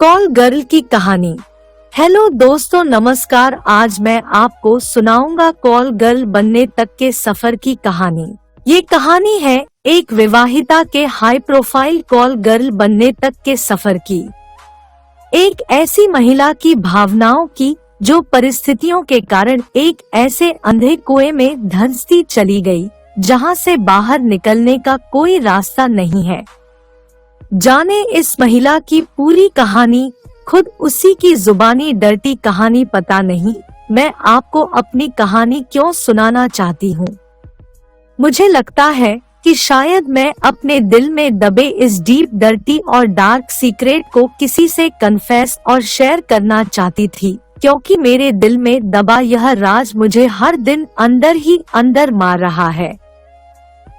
Call girl की कहानी। Hello दोस्तों, नमस्कार। आज मैं आपको सुनाऊंगा कॉल गर्ल बनने तक के सफर की कहानी। ये कहानी है एक विवाहिता के हाई प्रोफाइल कॉल गर्ल बनने तक के सफर की। एक ऐसी महिला की भावनाओं की जो परिस्थितियों के कारण एक ऐसे अंधे कुएं में धंसती चली गई जहां से बाहर निकलने का कोई रास्ता नहीं है। जाने इस महिला की पूरी कहानी। खुद उसी की जुबानी डर्टी कहानी पता नहीं मैं आपको अपनी कहानी क्यों सुनाना चाहती हूँ। मुझे लगता है कि शायद मैं अपने दिल में दबे इस डीप डर्टी और डार्क सीक्रेट को किसी से कन्फेस और शेयर करना चाहती थी, क्योंकि मेरे दिल में दबा यह राज मुझे हर दिन अंदर ही अंदर मार रहा है।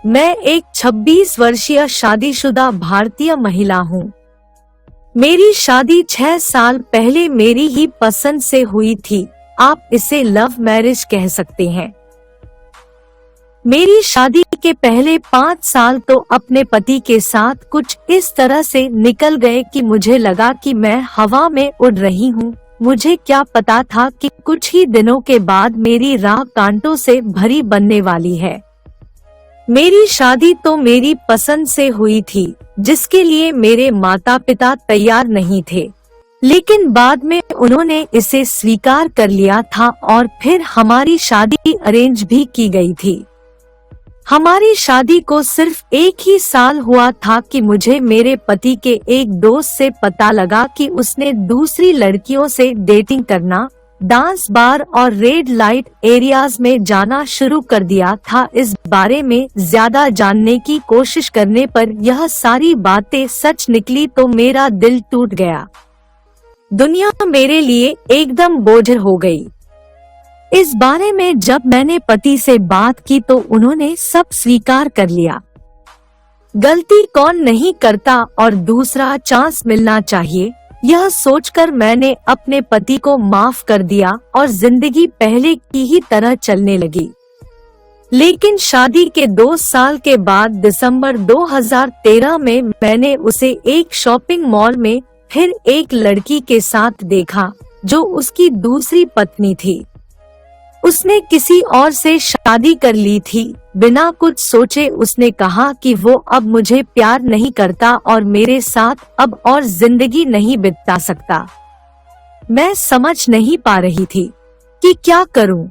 मैं एक 26 वर्षीय शादीशुदा भारतीय महिला हूँ। मेरी शादी 6 साल पहले मेरी ही पसंद से हुई थी। आप इसे लव मैरिज कह सकते हैं। मेरी शादी के पहले 5 साल तो अपने पति के साथ कुछ इस तरह से निकल गए कि मुझे लगा कि मैं हवा में उड़ रही हूँ। मुझे क्या पता था कि कुछ ही दिनों के बाद मेरी राह कांटों से भरी बनने वाली है। मेरी शादी तो मेरी पसंद से हुई थी, जिसके लिए मेरे माता पिता तैयार नहीं थे, लेकिन बाद में उन्होंने इसे स्वीकार कर लिया था और फिर हमारी शादी अरेंज भी की गई थी। हमारी शादी को सिर्फ 1 ही साल हुआ था कि मुझे मेरे पति के एक दोस्त से पता लगा कि उसने दूसरी लड़कियों से डेटिंग करना, डांस बार और रेड लाइट एरियाज में जाना शुरू कर दिया था। इस बारे में ज्यादा जानने की कोशिश करने पर यह सारी बातें सच निकली तो मेरा दिल टूट गया। दुनिया मेरे लिए एकदम बोझिल हो गई। इस बारे में जब मैंने पति से बात की तो उन्होंने सब स्वीकार कर लिया। गलती कौन नहीं करता और दूसरा चांस मिलना चाहिए, यह सोचकर मैंने अपने पति को माफ कर दिया और जिंदगी पहले की ही तरह चलने लगी। लेकिन शादी के 2 साल के बाद दिसंबर 2013 में मैंने उसे एक शॉपिंग मॉल में फिर एक लड़की के साथ देखा जो उसकी दूसरी पत्नी थी। उसने किसी और से शादी कर ली थी। बिना कुछ सोचे उसने कहा कि वो अब मुझे प्यार नहीं करता और मेरे साथ अब और जिंदगी नहीं बिता सकता। मैं समझ नहीं पा रही थी कि क्या करूं।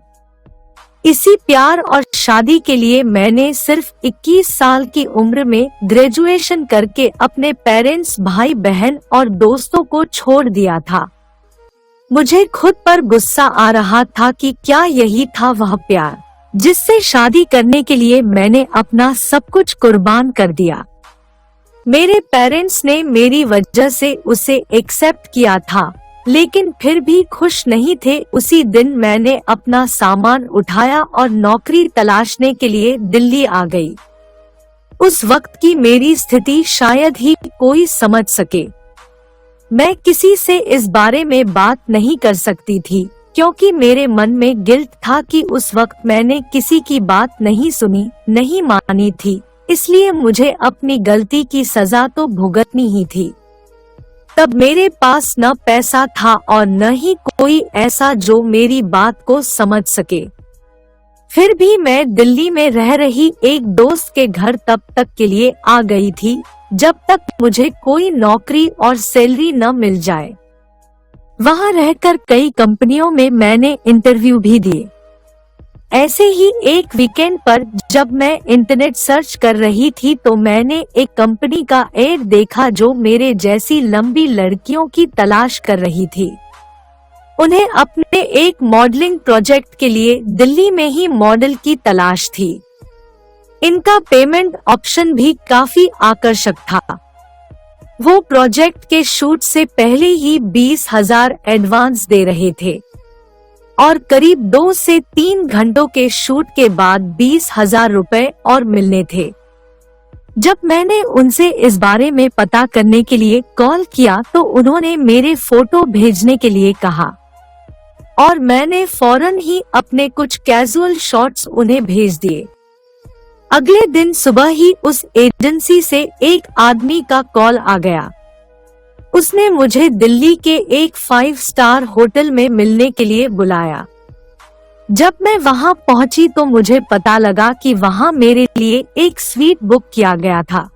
इसी प्यार और शादी के लिए मैंने सिर्फ 21 साल की उम्र में ग्रेजुएशन करके अपने पेरेंट्स, भाई बहन और दोस्तों को छोड़ दिया था। मुझे खुद पर गुस्सा आ रहा था कि क्या यही था वह प्यार जिससे शादी करने के लिए मैंने अपना सब कुछ कुर्बान कर दिया। मेरे पेरेंट्स ने मेरी वजह से उसे एक्सेप्ट किया था, लेकिन फिर भी खुश नहीं थे। उसी दिन मैंने अपना सामान उठाया और नौकरी तलाशने के लिए दिल्ली आ गई। उस वक्त की मेरी स्थिति शायद ही कोई समझ सके। मैं किसी से इस बारे में बात नहीं कर सकती थी, क्योंकि मेरे मन में गिल्ट था कि उस वक्त मैंने किसी की बात नहीं सुनी, नहीं मानी थी, इसलिए मुझे अपनी गलती की सजा तो भुगतनी ही थी। तब मेरे पास न पैसा था और न ही कोई ऐसा जो मेरी बात को समझ सके। फिर भी मैं दिल्ली में रह रही एक दोस्त के घर तब तक के लिए आ गई थी जब तक मुझे कोई नौकरी और सैलरी न मिल जाए। वहां रहकर कई कंपनियों में मैंने इंटरव्यू भी दिए। ऐसे ही एक वीकेंड पर जब मैं इंटरनेट सर्च कर रही थी तो मैंने एक कंपनी का एड देखा जो मेरे जैसी लंबी लड़कियों की तलाश कर रही थी। उन्हें अपने एक मॉडलिंग प्रोजेक्ट के लिए दिल्ली में ही मॉडल की तलाश थी। इनका पेमेंट ऑप्शन भी काफी आकर्षक था। वो प्रोजेक्ट के शूट से पहले ही 20,000 एडवांस दे रहे थे और करीब 2 से 3 घंटों के शूट के बाद 20,000 रुपए और मिलने थे। जब मैंने उनसे इस बारे में पता करने के लिए कॉल किया तो उन्होंने मेरे फोटो भेजने के लिए कहा और मैंने फौरन ही अपने कुछ कैजुअल शॉट्स उन्हें भेज दिए। अगले दिन सुबह ही उस एजेंसी से एक आदमी का कॉल आ गया। उसने मुझे दिल्ली के एक 5 स्टार होटल में मिलने के लिए बुलाया। जब मैं वहां पहुंची तो मुझे पता लगा कि वहां मेरे लिए एक स्वीट बुक किया गया था।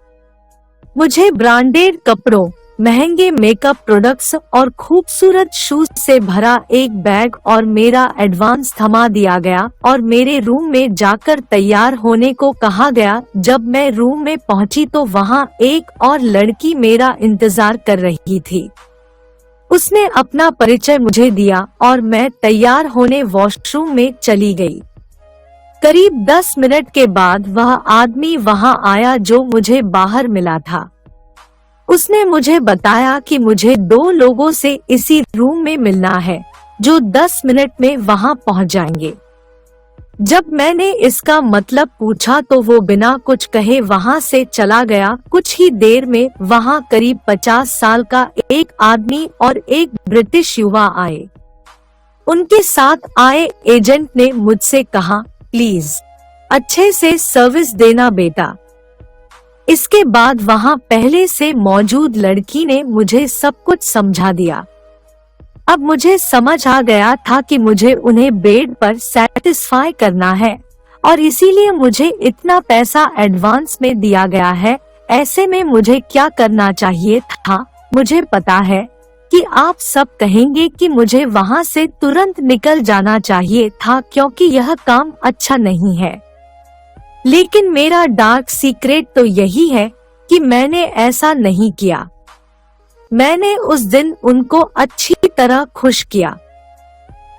मुझे ब्रांडेड कपड़ों, महंगे मेकअप प्रोडक्ट्स और खूबसूरत शूज से भरा एक बैग और मेरा एडवांस थमा दिया गया और मेरे रूम में जाकर तैयार होने को कहा गया। जब मैं रूम में पहुंची तो वहां एक और लड़की मेरा इंतजार कर रही थी। उसने अपना परिचय मुझे दिया और मैं तैयार होने वॉशरूम में चली गई। करीब 10 मिनट के बाद वह आदमी वहां आया जो मुझे बाहर मिला था। उसने मुझे बताया कि मुझे 2 लोगों से इसी रूम में मिलना है जो 10 मिनट में वहां पहुंच जाएंगे। जब मैंने इसका मतलब पूछा तो वो बिना कुछ कहे वहां से चला गया। कुछ ही देर में वहां करीब 50 साल का एक आदमी और एक ब्रिटिश युवा आए। उनके साथ आए एजेंट ने मुझसे कहा, प्लीज अच्छे से सर्विस देना बेटा। इसके बाद वहां पहले से मौजूद लड़की ने मुझे सब कुछ समझा दिया। अब मुझे समझ आ गया था कि मुझे उन्हें बेड पर सेटिस्फाई करना है और इसीलिए मुझे इतना पैसा एडवांस में दिया गया है। ऐसे में मुझे क्या करना चाहिए था? मुझे पता है कि आप सब कहेंगे कि मुझे वहां से तुरंत निकल जाना चाहिए था क्योंकि यह काम अच्छा नहीं है। लेकिन मेरा डार्क सीक्रेट तो यही है कि मैंने ऐसा नहीं किया। मैंने उस दिन उनको अच्छी तरह खुश किया।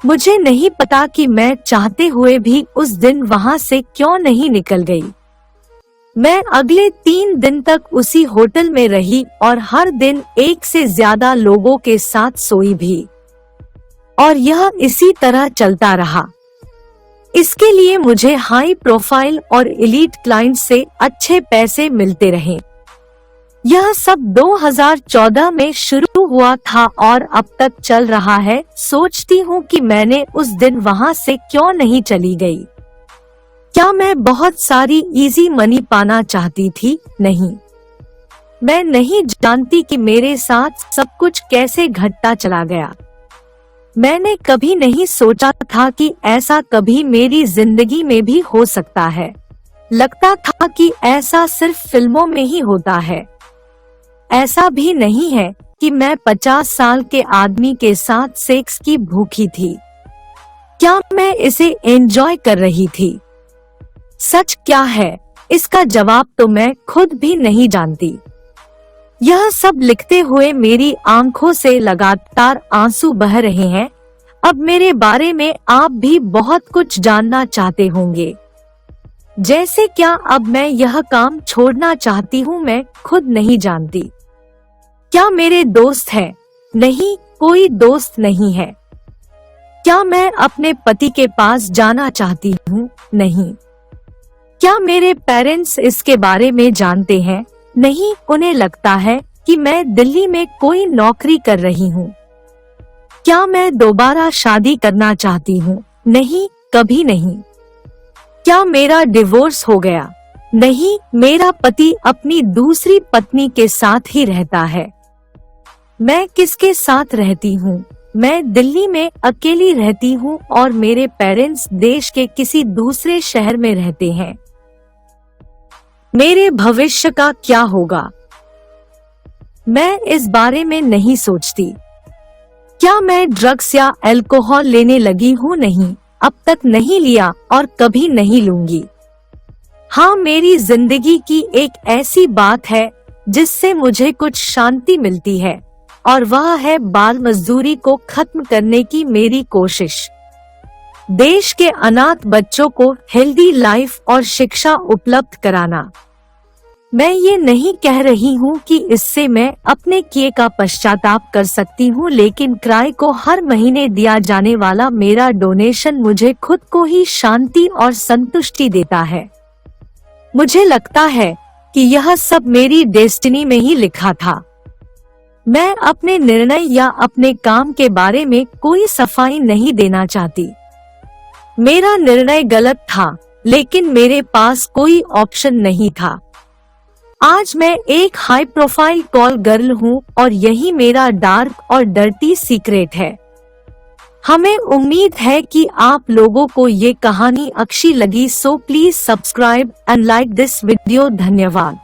मुझे नहीं पता कि मैं चाहते हुए भी उस दिन वहां से क्यों नहीं निकल गई। मैं अगले 3 दिन तक उसी होटल में रही और हर दिन 1 से ज्यादा लोगों के साथ सोई भी, और यह इसी तरह चलता रहा। इसके लिए मुझे हाई प्रोफाइल और एलीट क्लाइंट से अच्छे पैसे मिलते रहे। यह सब 2014 में शुरू हुआ था और अब तक चल रहा है। सोचती हूँ कि मैंने उस दिन वहां से क्यों नहीं चली गई। क्या मैं बहुत सारी इजी मनी पाना चाहती थी? नहीं। मैं नहीं जानती कि मेरे साथ सब कुछ कैसे घटता चला गया। मैंने कभी नहीं सोचा था कि ऐसा कभी मेरी जिंदगी में भी हो सकता है। लगता था कि ऐसा सिर्फ फिल्मों में ही होता है। ऐसा भी नहीं है कि मैं 50 साल के आदमी के साथ सेक्स की भूखी थी। क्या मैं इसे एंजॉय कर रही थी? सच क्या है, इसका जवाब तो मैं खुद भी नहीं जानती। यह सब लिखते हुए मेरी आंखों से लगातार आंसू बह रहे हैं। अब मेरे बारे में आप भी बहुत कुछ जानना चाहते होंगे। जैसे क्या अब मैं यह काम छोड़ना चाहती हूँ? मैं खुद नहीं जानती। क्या मेरे दोस्त हैं? नहीं, कोई दोस्त नहीं है। क्या मैं अपने पति के पास जाना चाहती हूँ? नहीं। क्या मेरे पेरेंट्स इसके बारे में जानते हैं? नहीं, उन्हें लगता है कि मैं दिल्ली में कोई नौकरी कर रही हूँ। क्या मैं दोबारा शादी करना चाहती हूँ? नहीं, कभी नहीं। क्या मेरा डिवोर्स हो गया? नहीं, मेरा पति अपनी दूसरी पत्नी के साथ ही रहता है। मैं किसके साथ रहती हूँ? मैं दिल्ली में अकेली रहती हूँ और मेरे पेरेंट्स देश के किसी दूसरे शहर में रहते हैं। मेरे भविष्य का क्या होगा? मैं इस बारे में नहीं सोचती। क्या मैं ड्रग्स या अल्कोहल लेने लगी हूँ? नहीं, अब तक नहीं लिया और कभी नहीं लूंगी। हाँ, मेरी जिंदगी की एक ऐसी बात है जिससे मुझे कुछ शांति मिलती है और वह है बाल मजदूरी को खत्म करने की मेरी कोशिश। देश के अनाथ बच्चों को हेल्दी लाइफ और शिक्षा उपलब्ध कराना। मैं ये नहीं कह रही हूँ कि इससे मैं अपने किए का पश्चाताप कर सकती हूँ, लेकिन क्राई को हर महीने दिया जाने वाला मेरा डोनेशन मुझे खुद को ही शांति और संतुष्टि देता है। मुझे लगता है कि यह सब मेरी डेस्टिनी में ही लिखा था। मैं अपने निर्णय या अपने काम के बारे में कोई सफाई नहीं देना चाहती। मेरा निर्णय गलत था, लेकिन मेरे पास कोई ऑप्शन नहीं था। आज मैं एक हाई प्रोफाइल कॉल गर्ल हूँ और यही मेरा डार्क और डर्टी सीक्रेट है। हमें उम्मीद है कि आप लोगों को ये कहानी अच्छी लगी, so please subscribe and like this video. धन्यवाद।